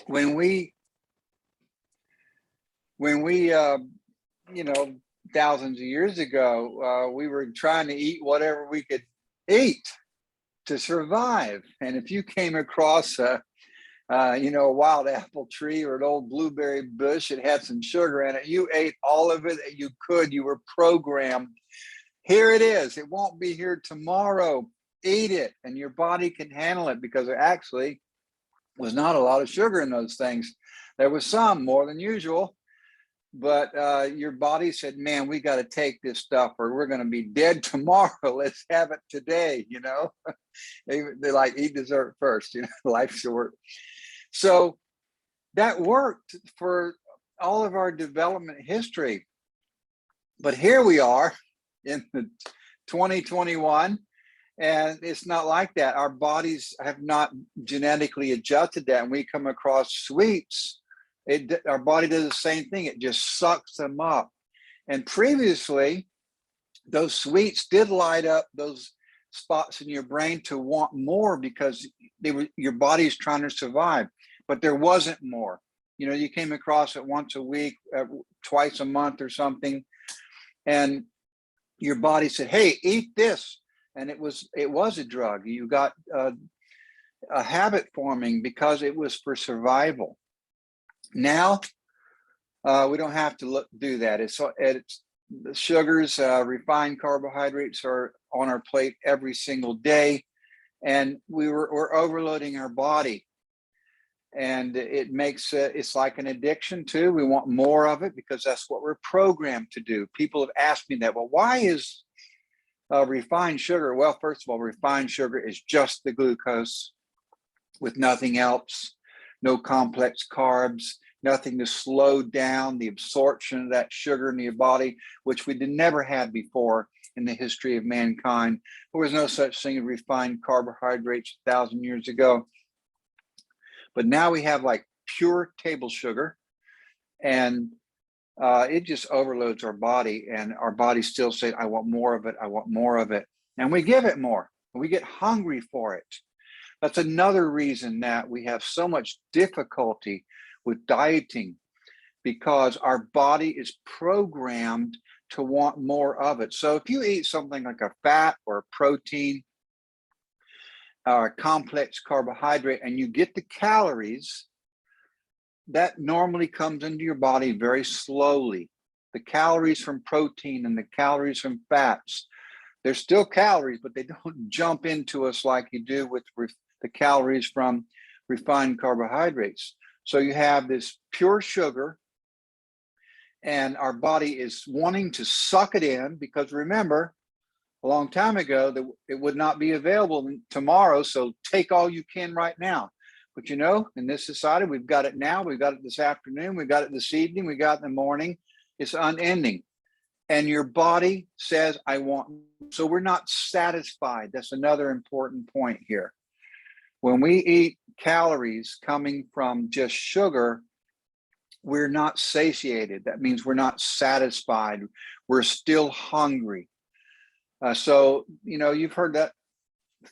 when we you know, thousands of years ago, we were trying to eat whatever we could eat to survive. And if you came across you know, a wild apple tree or an old blueberry bush that had some sugar in it, you ate all of it that you could. You were programmed. Here it is. It won't be here tomorrow. Eat it, and your body can handle it, because there actually was not a lot of sugar in those things. There was some, more than usual, but your body said, man, we got to take this stuff or we're going to be dead tomorrow. Let's have it today. You know, they like eat dessert first, you know, life's short. So that worked for all of our development history. But here we are in the 2021, and it's not like that. Our bodies have not genetically adjusted that. And we come across sweets, our body does the same thing. It just sucks them up. And previously, those sweets did light up those spots in your brain to want more, because your body's trying to survive, but there wasn't more. You know, you came across it once a week, twice a month or something, and your body said, hey, eat this. And it was a drug. You got a habit forming because it was for survival. Now, we don't have to do that. It's the sugars, refined carbohydrates are on our plate every single day, and we're overloading our body. And it makes it's like an addiction too. We want more of it because that's what we're programmed to do. People have asked me that. Well, why is refined sugar? Well, first of all, refined sugar is just the glucose with nothing else, no complex carbs, nothing to slow down the absorption of that sugar in your body, which we never had before in the history of mankind. There was no such thing as refined carbohydrates 1,000 years ago. But now we have like pure table sugar, and it just overloads our body, and our body still says, I want more of it. I want more of it. And we give it more. We get hungry for it. That's another reason that we have so much difficulty with dieting, because our body is programmed to want more of it. So if you eat something like a fat or a protein, or a complex carbohydrate, and you get the calories, that normally comes into your body very slowly. The calories from protein and the calories from fats, they're still calories, but they don't jump into us like you do with the calories from refined carbohydrates. So you have this pure sugar, and our body is wanting to suck it in, because remember, a long time ago, that it would not be available tomorrow. So take all you can right now. But you know, in this society, we've got it now. We've got it this afternoon. We've got it this evening. We got it in the morning. It's unending. And your body says, I want. So we're not satisfied. That's another important point here. When we eat calories coming from just sugar, we're not satiated. That means we're not satisfied. We're still hungry. So, you know, you've heard that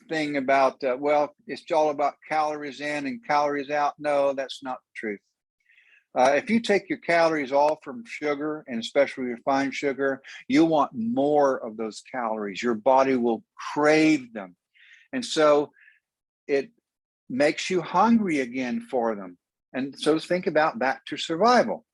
thing about, well, it's all about calories in and calories out. No, that's not the truth. If you take your calories all from sugar, and especially refined sugar, you want more of those calories. Your body will crave them. And so it makes you hungry again for them. And so think about back to survival.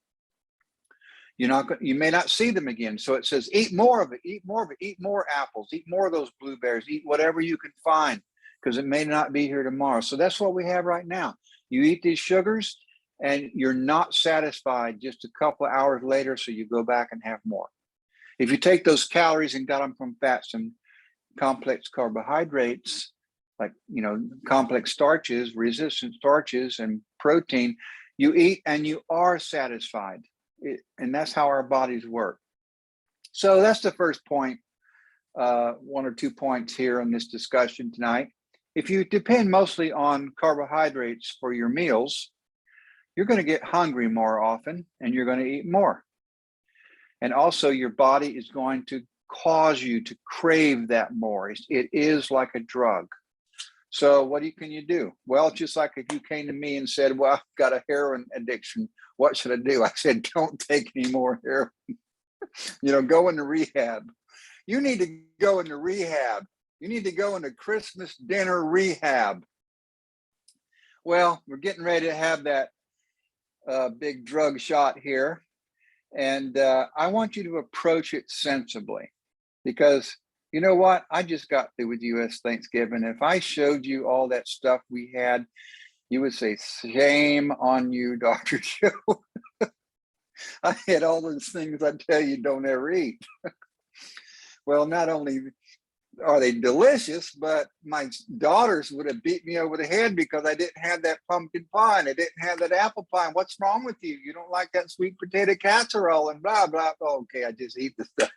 You may not see them again. So it says, eat more of it, eat more of it, eat more apples, eat more of those blueberries, eat whatever you can find, because it may not be here tomorrow. So that's what we have right now. You eat these sugars and you're not satisfied just a couple of hours later. So you go back and have more. If you take those calories and got them from fats and complex carbohydrates, like, you know, complex starches, resistant starches, and protein, you eat and you are satisfied. And that's how our bodies work. So that's the first point, 1 or 2 points here in this discussion tonight. If you depend mostly on carbohydrates for your meals, you're going to get hungry more often, and you're going to eat more. And also your body is going to cause you to crave that more. It is like a drug. So what can you do? Well, just like if you came to me and said, well, I've got a heroin addiction, what should I do? I said, don't take any more heroin. Go into rehab. You need to go into rehab. You need to go into Christmas dinner rehab. Well, we're getting ready to have that big drug shot here. And I want you to approach it sensibly, because you know what? I just got through with U.S. Thanksgiving. If I showed you all that stuff we had, you would say, shame on you, Dr. Joe. I had all those things I tell you don't ever eat. Well, not only are they delicious, but my daughters would have beat me over the head because I didn't have that pumpkin pie and I didn't have that apple pie. And what's wrong with you? You don't like that sweet potato casserole and blah, blah. Okay, I just eat the stuff.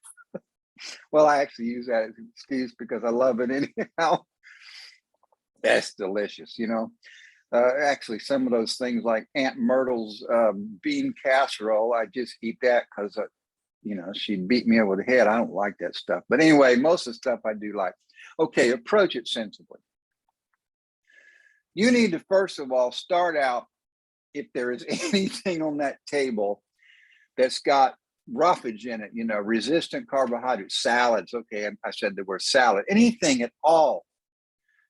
Well, I actually use that as an excuse because I love it anyhow. That's delicious, Actually, some of those things like Aunt Myrtle's bean casserole, I just eat that because, she beat me over the head. I don't like that stuff. But anyway, most of the stuff I do like. Okay, approach it sensibly. You need to, first of all, start out, if there is anything on that table that's got roughage in it, resistant carbohydrates, salads. Okay, I said the word salad, anything at all.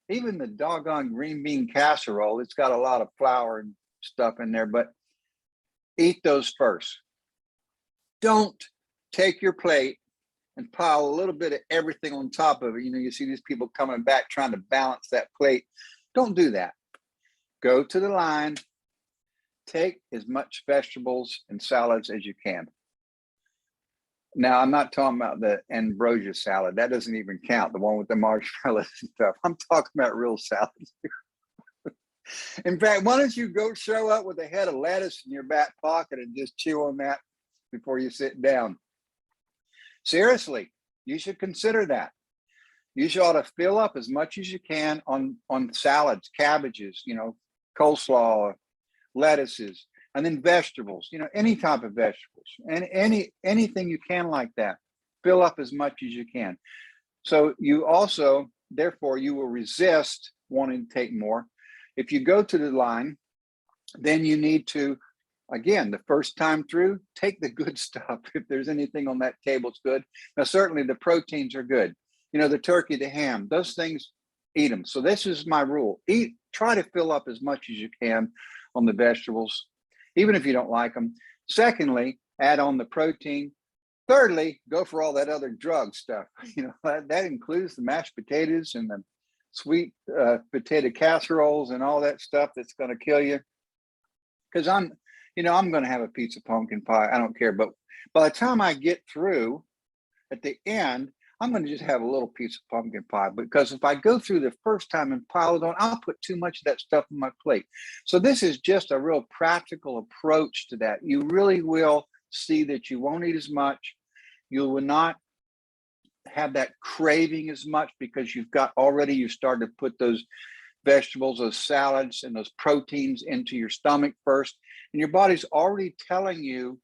Even the doggone green bean casserole, it's got a lot of flour and stuff in there, but eat those first. Don't take your plate and pile a little bit of everything on top of it. You see these people coming back trying to balance that plate. Don't do that. Go to the line, take as much vegetables and salads as you can. Now, I'm not talking about the ambrosia salad. That doesn't even count, the one with the marshmallows and stuff. I'm talking about real salads. In fact, why don't you go show up with a head of lettuce in your back pocket and just chew on that before you sit down? Seriously, you should consider that. You should ought to fill up as much as you can on salads, cabbages, coleslaw, lettuces, and then vegetables, any type of vegetables, and anything you can like that. Fill up as much as you can. So you also, therefore, you will resist wanting to take more. If you go to the line, then you need to, again, the first time through, take the good stuff. If there's anything on that table, it's good. Now, certainly the proteins are good. The turkey, the ham, those things, eat them. So this is my rule. Try to fill up as much as you can on the vegetables, even if you don't like them. Secondly, add on the protein. Thirdly, go for all that other drug stuff. That includes the mashed potatoes and the sweet potato casseroles and all that stuff that's going to kill you. Because I'm going to have a piece of pumpkin pie. I don't care. But by the time I get through at the end, I'm going to just have a little piece of pumpkin pie, because if I go through the first time and pile it on, I'll put too much of that stuff on my plate. So this is just a real practical approach to that. You really will see that you won't eat as much. You will not have that craving as much because you started to put those vegetables, those salads, and those proteins into your stomach first. And your body's already telling you,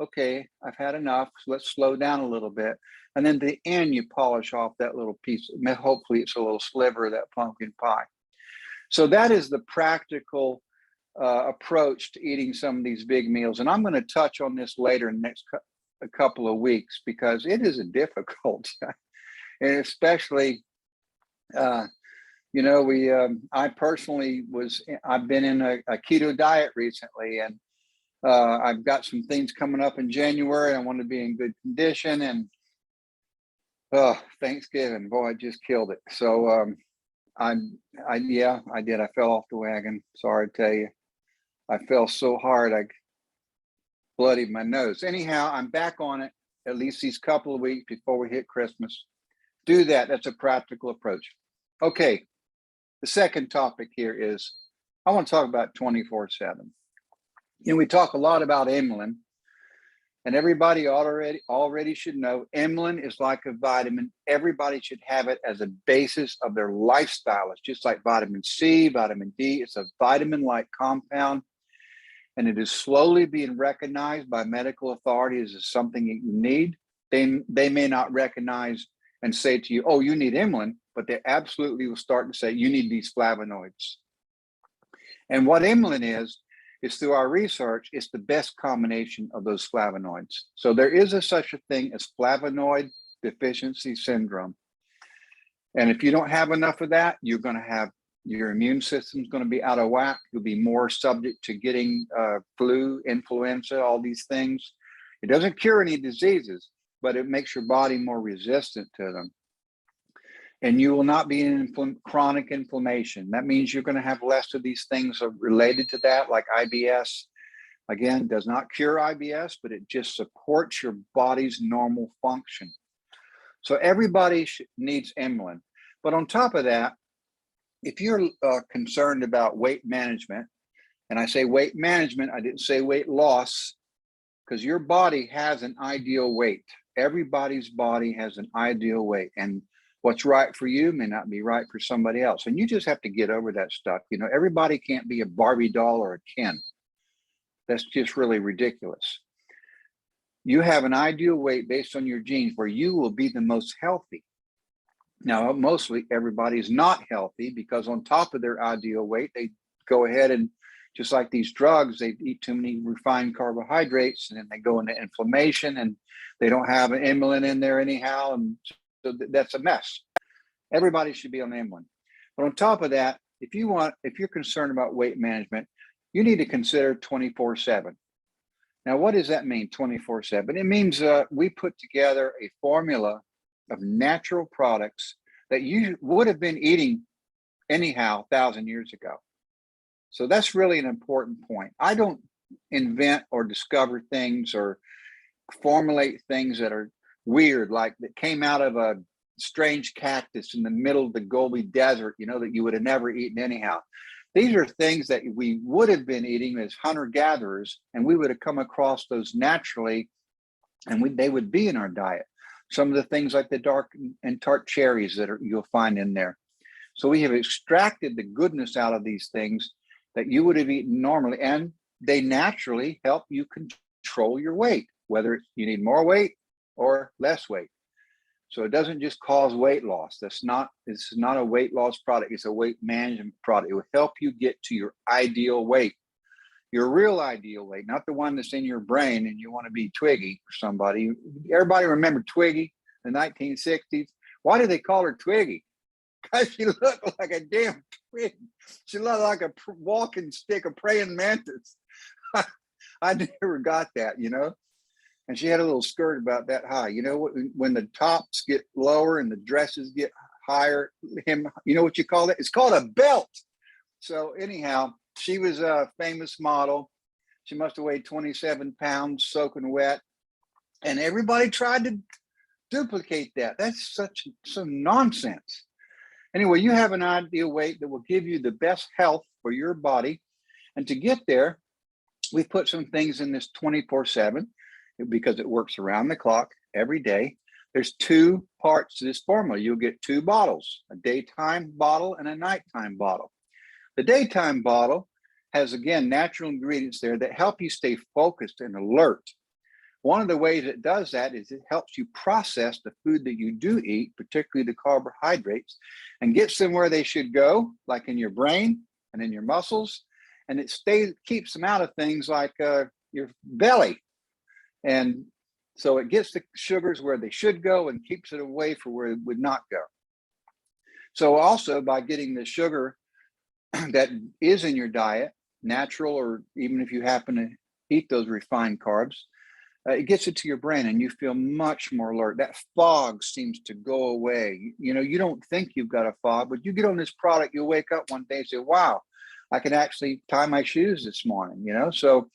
okay, I've had enough, so let's slow down a little bit. And then at the end, you polish off that little piece. Hopefully it's a little sliver of that pumpkin pie. So that is the practical approach to eating some of these big meals. And I'm going to touch on this later in the next a couple of weeks, because it is a difficult, and especially, I personally I've been in a keto diet recently, and I've got some things coming up in January. I want to be in good condition, and Thanksgiving, boy, I just killed it. So I did. I fell off the wagon. Sorry to tell you. I fell so hard I bloodied my nose. Anyhow, I'm back on it at least these couple of weeks before we hit Christmas. Do that. That's a practical approach. Okay. The second topic here is I want to talk about 24/7. We talk a lot about inulin, and everybody already should know inulin is like a vitamin. Everybody should have it as a basis of their lifestyle. It's just like vitamin C, vitamin D. It's a vitamin-like compound, and it is slowly being recognized by medical authorities as something that you need. They may not recognize and say to you, oh, you need inulin, but they absolutely will start to say, you need these flavonoids. And what inulin is through our research, it's the best combination of those flavonoids. So there is such a thing as flavonoid deficiency syndrome. And if you don't have enough of that, you're going to have your immune system's going to be out of whack. You'll be more subject to getting flu, influenza, all these things. It doesn't cure any diseases, but it makes your body more resistant to them. And you will not be in chronic inflammation. That means you're going to have less of these things related to that, like IBS. Again, does not cure IBS, but it just supports your body's normal function. So everybody needs inulin. But on top of that, if you're concerned about weight management, and I say weight management, I didn't say weight loss, because your body has an ideal weight. Everybody's body has an ideal weight. And what's right for you may not be right for somebody else. And you just have to get over that stuff. You know, everybody can't be a Barbie doll or a Ken. That's just really ridiculous. You have an ideal weight based on your genes where you will be the most healthy. Now, mostly everybody's not healthy because on top of their ideal weight, they go ahead and just like these drugs, they eat too many refined carbohydrates and then they go into inflammation and they don't have an inulin in there anyhow. And so that's a mess. Everybody should be on inulin. But on top of that, if you're concerned about weight management, you need to consider 24/7. Now, what does that mean, 24/7? It means we put together a formula of natural products that you would have been eating anyhow 1,000 years ago. So that's really an important point. I don't invent or discover things or formulate things that are weird, like that came out of a strange cactus in the middle of the Gobi Desert, you know, that you would have never eaten anyhow. These are things that we would have been eating as hunter-gatherers, and we would have come across those naturally, and they would be in our diet. Some of the things like the dark and tart cherries that you'll find in there. So we have extracted the goodness out of these things that you would have eaten normally, and they naturally help you control your weight, whether you need more weight or less weight. So it doesn't just cause weight loss. This is not a weight loss product. It's a weight management product. It will help you get to your ideal weight, your real ideal weight, not the one that's in your brain and you want to be Twiggy or somebody. Everybody remember Twiggy, the 1960s? Why do they call her Twiggy? Because she looked like a damn twig. She looked like a walking stick of praying mantis. I never got that, you know? And she had a little skirt about that high. You know, when the tops get lower and the dresses get higher, you know what you call it? It's called a belt. So anyhow, she was a famous model. She must have weighed 27 pounds, soaking wet. And everybody tried to duplicate that. That's some nonsense. Anyway, you have an ideal weight that will give you the best health for your body. And to get there, we've put some things in this 24/7 because it works around the clock every day. There's 2 parts to this formula. You'll get 2 bottles, a daytime bottle and a nighttime bottle. The daytime bottle has, again, natural ingredients there that help you stay focused and alert. One of the ways it does that is it helps you process the food that you do eat, particularly the carbohydrates, and gets them where they should go, like in your brain and in your muscles. And it keeps them out of things like your belly. And so it gets the sugars where they should go and keeps it away from where it would not go. So also by getting the sugar that is in your diet, natural, or even if you happen to eat those refined carbs, it gets it to your brain and you feel much more alert. That fog seems to go away. You know, you don't think you've got a fog, but you get on this product, you'll wake up one day and say, wow, I can actually tie my shoes this morning, you know? So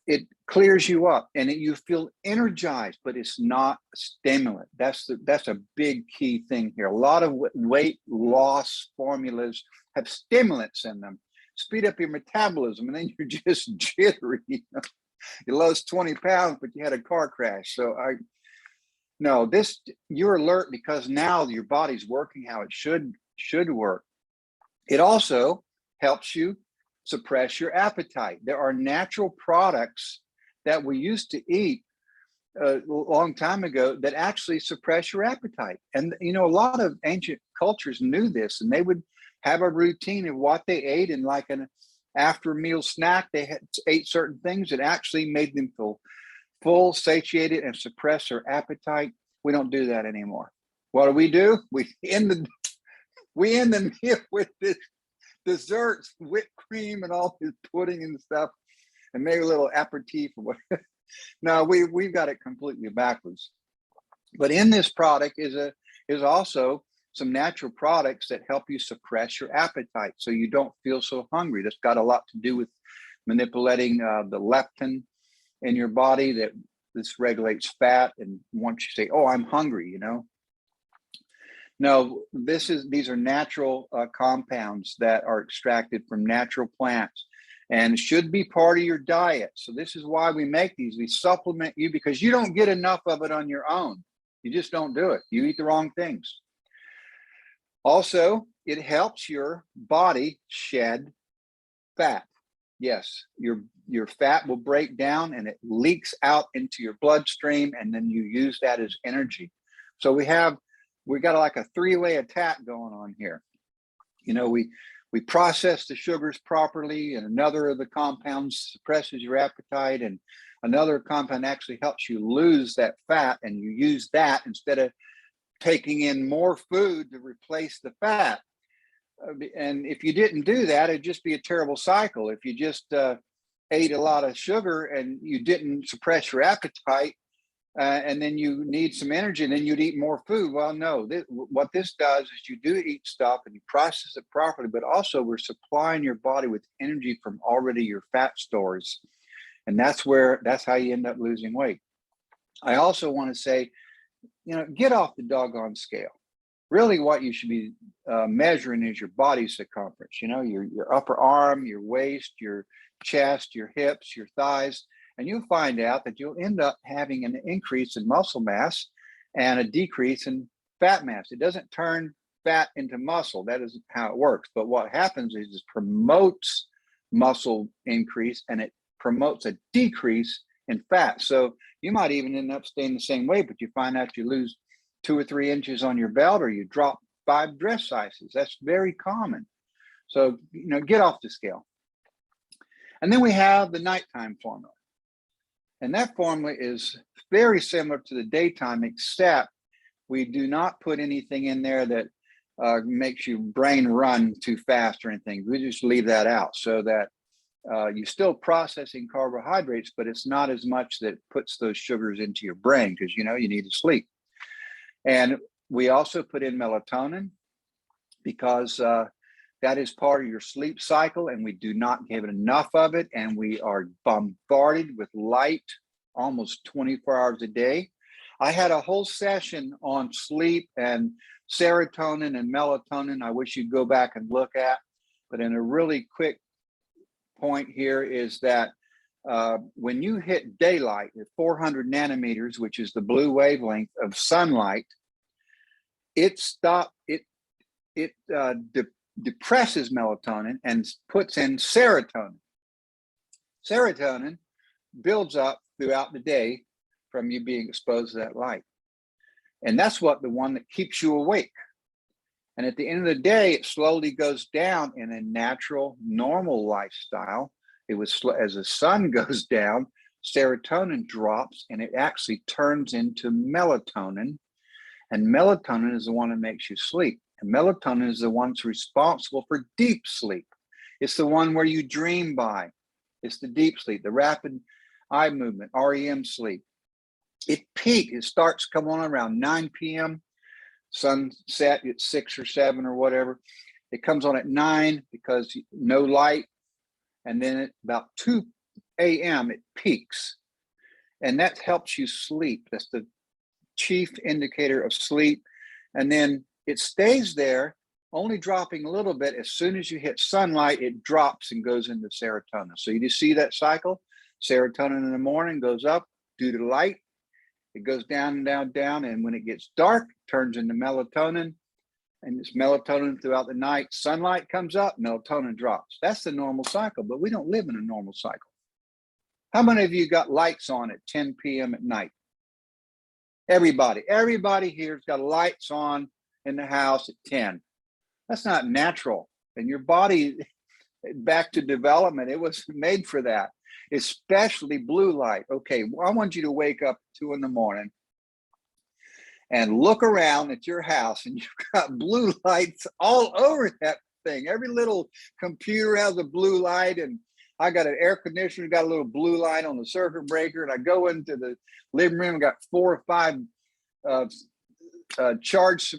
it clears you up and you feel energized, but it's not a stimulant. That's a big key thing here. A lot of weight loss formulas have stimulants in them, speed up your metabolism, and then you're just jittery. You know? You lost 20 pounds, but you had a car crash. So you're alert because now your body's working how it should work. It also helps you suppress your appetite. There are natural products that we used to eat a long time ago that actually suppress your appetite. And, you know, a lot of ancient cultures knew this, and they would have a routine of what they ate, and like an after meal snack, they ate certain things that actually made them feel full, satiated, and suppress their appetite. We don't do that anymore. What do? We end the meal with this desserts, whipped cream, and all this pudding and stuff, and maybe a little aperitif or whatever. No, we've got it completely backwards. But in this product is also some natural products that help you suppress your appetite so you don't feel so hungry. That's got a lot to do with manipulating the leptin in your body. That this regulates fat, and once you say, oh, I'm hungry, you know. No, these are natural compounds that are extracted from natural plants and should be part of your diet. So this is why we make these. We supplement you because you don't get enough of it on your own. You just don't do it. You eat the wrong things. Also, it helps your body shed fat. Yes, your fat will break down and it leaks out into your bloodstream, and then you use that as energy. So we got like a three-way attack going on here. You know, we process the sugars properly, and another of the compounds suppresses your appetite, and another compound actually helps you lose that fat, and you use that instead of taking in more food to replace the fat. And if you didn't do that, it'd just be a terrible cycle. If you just ate a lot of sugar and you didn't suppress your appetite, and then you need some energy, and then you'd eat more food. Well, no, what this does is you do eat stuff and you process it properly, but also we're supplying your body with energy from already your fat stores. And that's how you end up losing weight. I also want to say, you know, get off the doggone scale. Really what you should be measuring is your body circumference, you know, your upper arm, your waist, your chest, your hips, your thighs. And you'll find out that you'll end up having an increase in muscle mass and a decrease in fat mass. It doesn't turn fat into muscle. That isn't how it works. But what happens is it promotes muscle increase, and it promotes a decrease in fat. So you might even end up staying the same weight, but you find out you lose 2 or 3 inches on your belt, or you drop 5 dress sizes. That's very common. So, you know, get off the scale. And then we have the nighttime formula. And that formula is very similar to the daytime, except we do not put anything in there that makes your brain run too fast or anything. We just leave that out so that you're still processing carbohydrates, but it's not as much that puts those sugars into your brain, because, you know, you need to sleep. And we also put in melatonin because that is part of your sleep cycle, and we do not give it enough of it. And we are bombarded with light almost 24 hours a day. I had a whole session on sleep and serotonin and melatonin I wish you'd go back and look at. But in a really quick point here is that when you hit daylight at 400 nanometers, which is the blue wavelength of sunlight, it depresses melatonin and puts in serotonin. Serotonin builds up throughout the day from you being exposed to that light. And that's the one that keeps you awake. And at the end of the day, it slowly goes down in a natural, normal lifestyle. As the sun goes down, serotonin drops, and it actually turns into melatonin. And melatonin is the one that makes you sleep. And melatonin is the one that's responsible for deep sleep. It's the one where you dream by. It's the deep sleep, the rapid eye movement, REM sleep. It starts coming on around 9 p.m. Sunset at 6 or 7 or whatever. It comes on at 9 because no light. And then at about 2 a.m. it peaks. And that helps you sleep. That's the chief indicator of sleep. And then it stays there, only dropping a little bit. As soon as you hit sunlight, it drops and goes into serotonin. So you just see that cycle. Serotonin in the morning goes up due to light. It goes down and down, down. And when it gets dark, it turns into melatonin. And it's melatonin throughout the night. Sunlight comes up, melatonin drops. That's the normal cycle, but we don't live in a normal cycle. How many of you got lights on at 10 p.m. at night? Everybody here's got lights on in the house at 10. That's not natural. And your body, back to development, it was made for that, especially blue light. Okay, well, I want you to wake up at 2 in the morning and look around at your house, and you've got blue lights all over that thing. Every little computer has a blue light, and I got an air conditioner, got a little blue light on the circuit breaker, and I go into the living room, got 4 or 5 charge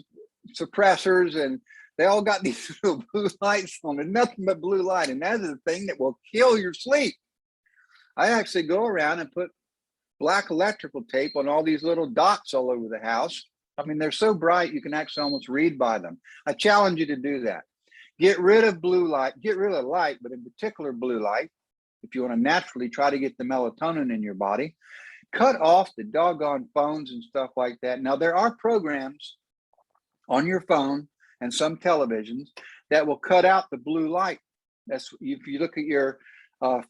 suppressors, and they all got these little blue lights on it, nothing but blue light. And that is the thing that will kill your sleep. I actually go around and put black electrical tape on all these little dots all over the house. I mean, they're so bright, you can actually almost read by them. I challenge you to do that. Get rid of blue light, get rid of light, but in particular blue light. If you want to naturally try to get the melatonin in your body, cut off the doggone phones and stuff like that. Now, there are programs on your phone and some televisions that will cut out the blue light. That's, if you look at your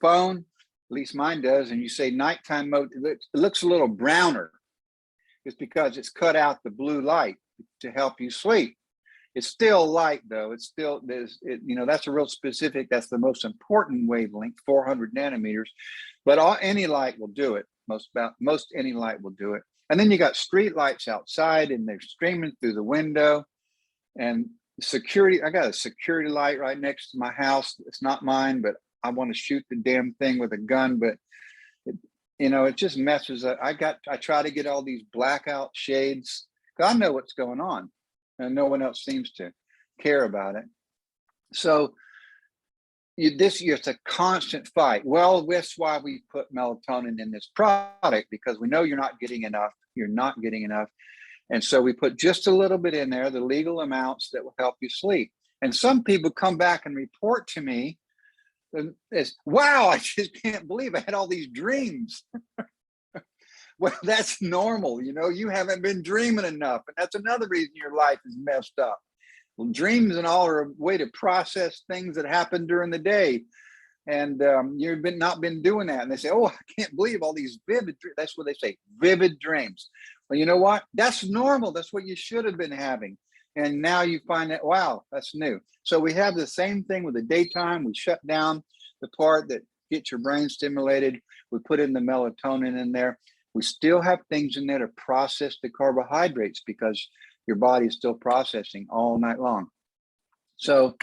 phone, at least mine does, and you say nighttime mode, it looks a little browner. It's because it's cut out the blue light to help you sleep. It's still light though. It's still, that's a real specific, that's the most important wavelength, 400 nanometers, but any light will do it. Most any light will do it. And then you got street lights outside, and they're streaming through the window. And security, I got a security light right next to my house. It's not mine, but I want to shoot the damn thing with a gun, but it just messes up. I try to get all these blackout shades. I know what's going on, and no one else seems to care about it. So it's a constant fight. Well, that's why we put melatonin in this product, because we know you're not getting enough. You're not getting enough. And so we put just a little bit in there, the legal amounts that will help you sleep. And some people come back and report to me, wow, I just can't believe I had all these dreams. Well, that's normal. You haven't been dreaming enough. And that's another reason your life is messed up. Well, dreams and all are a way to process things that happen during the day. And you've not been doing that. And they say, oh, I can't believe all these vivid dreams. That's what they say, vivid dreams. Well, you know what? That's normal. That's what you should have been having. And now you find that, wow, that's new. So we have the same thing with the daytime. We shut down the part that gets your brain stimulated. We put in the melatonin in there. We still have things in there to process the carbohydrates, because your body is still processing all night long. So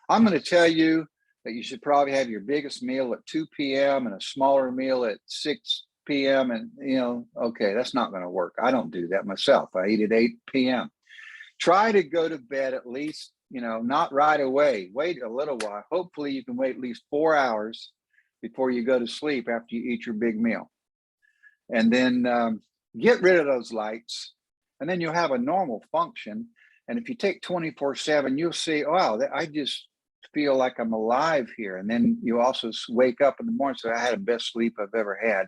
I'm going to tell you that you should probably have your biggest meal at 2 p.m. and a smaller meal at 6 p.m. And, okay, that's not going to work. I don't do that myself. I eat at 8 p.m. Try to go to bed at least, not right away. Wait a little while. Hopefully you can wait at least 4 hours before you go to sleep after you eat your big meal. And then get rid of those lights, and then you'll have a normal function. And if you take 24/7, you'll see, wow, I just feel like I'm alive here. And then you also wake up in the morning, so I had the best sleep I've ever had.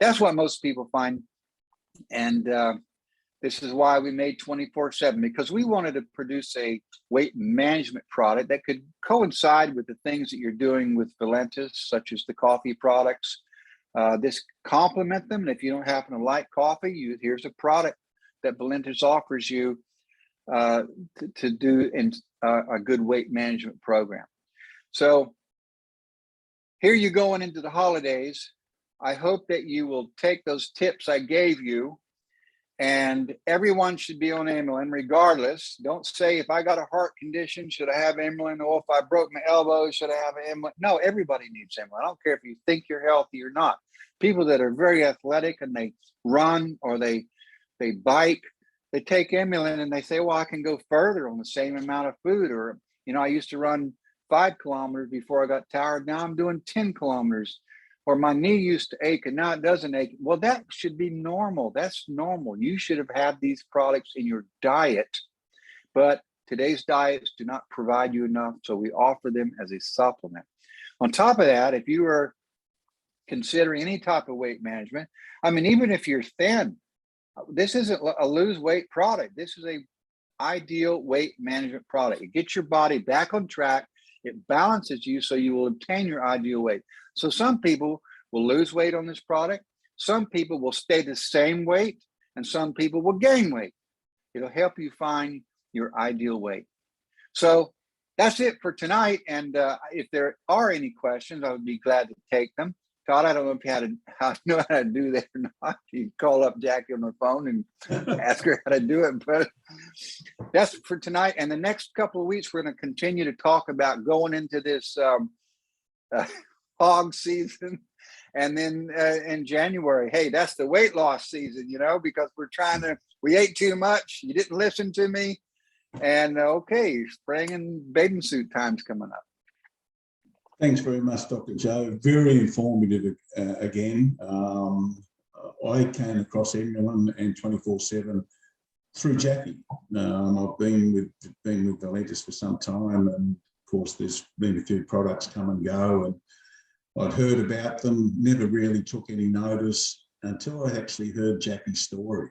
That's what most people find. And this is why we made 24/7, because we wanted to produce a weight management product that could coincide with the things that you're doing with Valentis, such as the coffee products. This complement them. And if you don't happen to like coffee, here's a product that Valentis offers you to do in a good weight management program. So here you're going into the holidays. I hope that you will take those tips I gave you, and everyone should be on amylin regardless. Don't say, if I got a heart condition, should I have amylin? Or if I broke my elbow, should I have amylin? No, everybody needs amylin. I don't care if you think you're healthy or not. People that are very athletic and they run or they bike, they take amylin and they say, well, I can go further on the same amount of food. Or, I used to run 5 kilometers before I got tired. Now I'm doing 10 kilometers. Or my knee used to ache and now it doesn't ache. Well, that should be normal. That's normal. You should have had these products in your diet, but today's diets do not provide you enough. So we offer them as a supplement. On top of that, if you are considering any type of weight management, even if you're thin, this isn't a lose weight product. This is a ideal weight management product. It gets your body back on track. It balances you so you will obtain your ideal weight. So some people will lose weight on this product. Some people will stay the same weight, and some people will gain weight. It'll help you find your ideal weight. So that's it for tonight. And if there are any questions, I would be glad to take them. Todd, I don't know if you know how to do that or not. You call up Jackie on the phone and ask her how to do it. But that's for tonight. And the next couple of weeks, we're going to continue to talk about going into this hog season. And then in January, hey, that's the weight loss season, because we ate too much. You didn't listen to me. And okay, spring and bathing suit time's coming up. Thanks very much, Dr. Joe. Very informative again. I came across Emulin and 24/7 through Jackie. I've been with Valentis for some time, and of course there's been a few products come and go, and I'd heard about them, never really took any notice until I actually heard Jackie's story.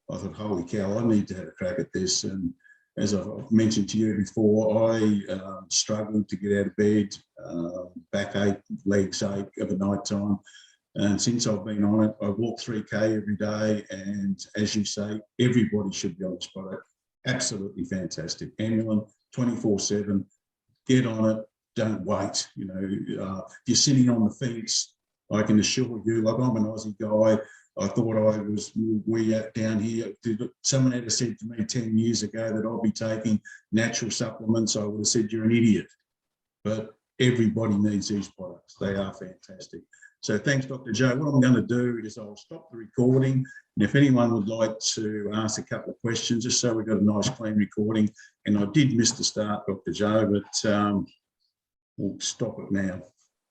I thought, holy cow, I need to have a crack at this. And as I've mentioned to you before, I struggled to get out of bed, backache, legs ache of a night time. And since I've been on it, I walk 3K every day. And as you say, everybody should be on this product. Absolutely fantastic. Emulin, 24/7, get on it, don't wait. If you're sitting on the fence, I can assure you, like I'm an Aussie guy, I thought I was way out down here. Someone had said to me 10 years ago that I'll be taking natural supplements, I would have said, you're an idiot. But everybody needs these products. They are fantastic. So thanks, Dr. Joe. What I'm going to do is I'll stop the recording. And if anyone would like to ask a couple of questions, just so we've got a nice clean recording. And I did miss the start, Dr. Joe, but we'll stop it now.